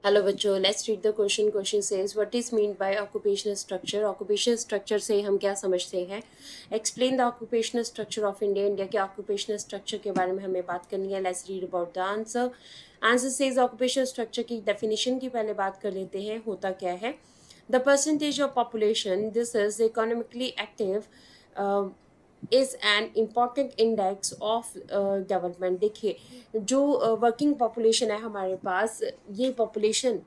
Hello बच्चों, let's read the question. Question says what is mean by occupational structure. Occupational structure से हम क्या समझते हैं. Explain the occupational structure of India. India के occupational structure के बारे में हमें बात करनी है. Let's read about the answer. Answer says occupational structure की डेफिनेशन की पहले बात कर लेते हैं. होता क्या है. The percentage of population, this is economically active, is an important index of development. देखिए, जो वर्किंग पॉपुलेशन है हमारे पास, ये पॉपुलेशन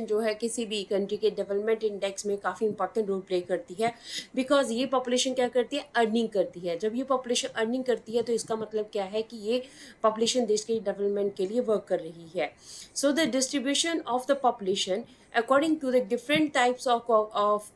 जो है किसी भी कंट्री के डेवलपमेंट इंडेक्स में काफ़ी इंपॉर्टेंट रोल प्ले करती है. बिकॉज ये पॉपुलेशन क्या करती है, अर्निंग करती है. जब ये पॉपुलेशन अर्निंग करती है तो इसका मतलब क्या है कि ये पॉपुलेशन देश के डेवलपमेंट के लिए वर्क कर रही है. So the distribution of the population according to the different types of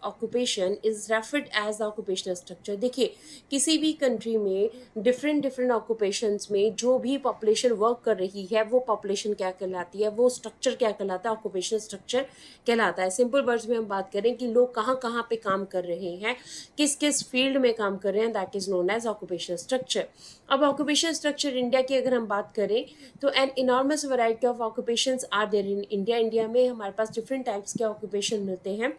occupation is referred as the occupational structure. देखिए, किसी भी कंट्री में डिफरेंट ऑक्यूपेशंस में जो भी पॉपुलेशन वर्क कर रही है वो पॉपुलेशन क्या कहलाती है, वो स्ट्रक्चर क्या कहलाता है, ऑक्यूपेशनल स्ट्रक्चर कहलाता है. सिंपल वर्ड्स में हम बात करें कि लोग कहाँ कहाँ पे काम कर रहे हैं, किस किस फील्ड में काम कर रहे हैं, that is known as occupational structure. अब ऑक्यूपेशनल स्ट्रक्चर इंडिया की अगर हम बात करें तो an enormous variety of occupations are there in India. India में हमारे पास डिफरेंट टाइप्स के ऑक्यूपेशन मिलते हैं.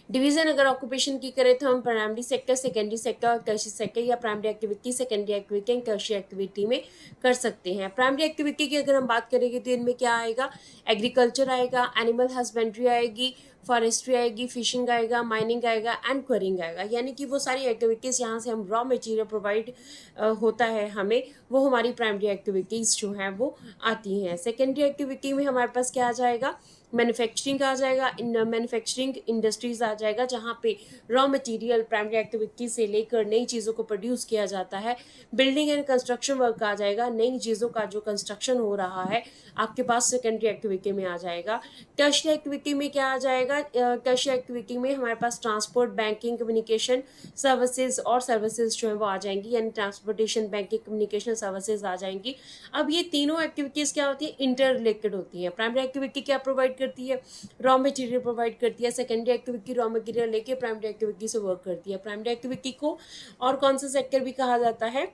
डिवीजन अगर ऑक्यूपेशन की करें तो हम प्राइमरी सेक्टर, सेकेंडरी सेक्टर और टर्शियरी सेक्टर, या primary activity, secondary activity and tertiary activity में कर सकते हैं. प्राइमरी एक्टिविटी की अगर हम बात करेंगे तो इनमें क्या आएगा, एग्रीकल्चर आएगा, एनिमल हस्बेंड्री आएगी, फॉरेस्ट्री आएगी, फिशिंग आएगा, माइनिंग आएगा एंड क्वरिंग आएगा. यानी कि वो सारी एक्टिविटीज़ यहाँ से हम रॉ मटेरियल प्रोवाइड होता है हमें, वो हमारी प्राइमरी एक्टिविटीज़ जो हैं वो आती हैं. सेकेंडरी एक्टिविटी में हमारे पास क्या आ जाएगा, मैन्युफैक्चरिंग आ जाएगा, मैन्युफैक्चरिंग इंडस्ट्रीज आ जाएगा, जहाँ पे रॉ मटेरियल प्राइमरी एक्टिविटी से लेकर नई चीज़ों को प्रोड्यूस किया जाता है. बिल्डिंग एंड कंस्ट्रक्शन वर्क आ जाएगा, नई चीज़ों का जो कंस्ट्रक्शन हो रहा है आपके पास सेकेंडरी एक्टिविटी में आ जाएगा. टर्शियरी एक्टिविटी में क्या आ जाएगा, टर्शियरी एक्टिविटी में हमारे पास ट्रांसपोर्ट, बैंकिंग, कम्युनिकेशन सर्विसेज और सर्विसेज जो है वो आ जाएंगी, यानी ट्रांसपोर्टेशन, बैंकिंग, कम्युनिकेशन सर्विसेज आ जाएंगी. अब ये तीनों एक्टिविटीज़ क्या होती है, इंटर रिलेटेड होती है. प्राइमरी एक्टिविटी क्या प्रोवाइड करती है, रॉ मटेरियल प्रोवाइड करती है. सेकेंडरी एक्टिविटी रॉ मटेरियल लेके प्राइमरी एक्टिविटी से वर्क करती है. प्राइमरी एक्टिविटी को और कौन सा सेक्टर भी कहा जाता है,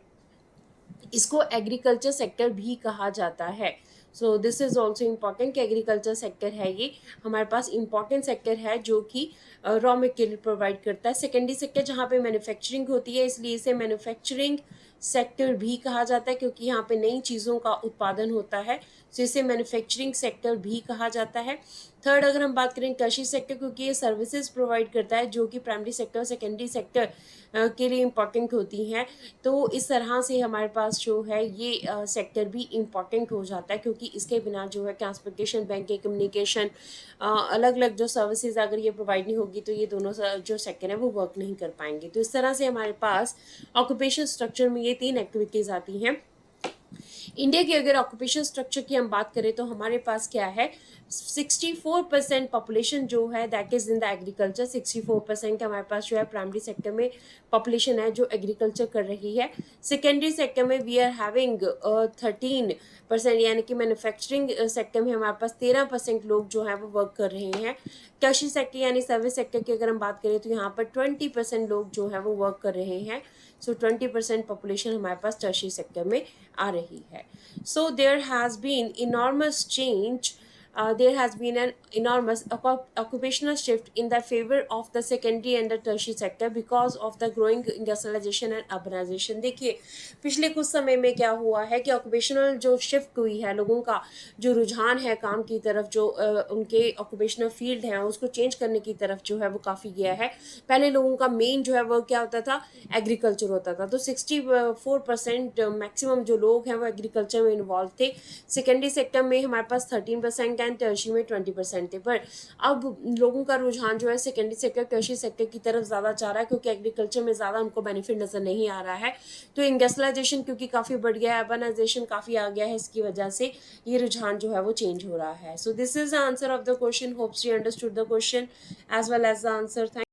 इसको एग्रीकल्चर सेक्टर भी कहा जाता है. So this is also important कि एग्रीकल्चर सेक्टर है ये हमारे पास इम्पॉर्टेंट सेक्टर है जो कि रॉ मटेरियल प्रोवाइड करता है. सेकेंडरी सेक्टर जहाँ पे मैन्युफैक्चरिंग होती है, इसलिए इसे मैन्युफैक्चरिंग सेक्टर भी कहा जाता है, क्योंकि यहाँ पे नई चीज़ों का उत्पादन होता है, तो इसे मैन्युफैक्चरिंग सेक्टर भी कहा जाता है. थर्ड अगर हम बात करें टर्शियरी सेक्टर, क्योंकि ये सर्विसेज प्रोवाइड करता है जो कि प्राइमरी सेक्टर और सेकेंडरी सेक्टर के लिए इम्पॉर्टेंट होती हैं. तो इस तरह से हमारे पास जो है ये सेक्टर भी इम्पॉर्टेंट हो जाता है, क्योंकि इसके बिना जो है ट्रांसपोर्टेशन, बैंकिंग, कम्युनिकेशन, अलग अलग जो सर्विसेज अगर ये प्रोवाइड नहीं होगी तो ये दोनों जो सेक्टर है वो वर्क नहीं कर पाएंगे. तो इस तरह से हमारे पास ऑक्यूपेशन स्ट्रक्चर में ये तीन एक्टिविटीज़ आती हैं. इंडिया की अगर ऑक्यूपेशन स्ट्रक्चर की हम बात करें तो हमारे पास क्या है, 64% पॉपुलेशन जो है that is in the agriculture. 64% हमारे पास जो है प्राइमरी सेक्टर में पॉपुलेशन है जो एग्रीकल्चर कर रही है. सेकेंडरी सेक्टर में वी आर हैविंग 13%, यानी कि मैन्युफैक्चरिंग सेक्टर में हमारे पास 13% लोग जो है वो वर्क कर रहे हैं. टर्शियरी सेक्टर यानी सर्विस सेक्टर की अगर हम बात करें तो यहाँ पर 20% लोग जो है वो वर्क कर रहे हैं. सो 20% पॉपुलेशन हमारे पास टर्शियरी सेक्टर में आ रही है. So there has been enormous change. There has been an enormous occupational shift in the favor of the secondary and the tertiary sector because of the growing industrialization and urbanization. देखिए, पिछले कुछ समय में क्या हुआ है कि ऑक्यूपेशनल जो शिफ्ट हुई है, लोगों का जो रुझान है काम की तरफ, जो उनके ऑक्यूपेशनल फील्ड है उसको चेंज करने की तरफ जो है वो काफ़ी गया है. पहले लोगों का मेन जो है वो क्या होता था, एग्रीकल्चर होता था. तो 64% मैक्सिमम जो लोग हैं वो एग्रीकल्चर में इन्वॉल्व थे. सेकेंडरी सेक्टर में हमारे पास 13% एंड टर्शियरी में 20% थे. पर अब लोगों का रुझान जो है सेकेंडरी सेक्टर, टर्शियरी सेक्टर की तरफ ज़्यादा जा रहा है, क्योंकि एग्रीकल्चर में ज़्यादा उनको बेनिफिट नज़र नहीं आ रहा है. तो इंडस्ट्रियलाइजेशन क्योंकि काफ़ी बढ़ गया है, अर्बनाइजेशन काफ़ी आ गया है, इसकी वजह से ये रुझान जो है वो चेंज हो रहा है. So this is the answer of the question. Hopes you understood the question as well as the answer.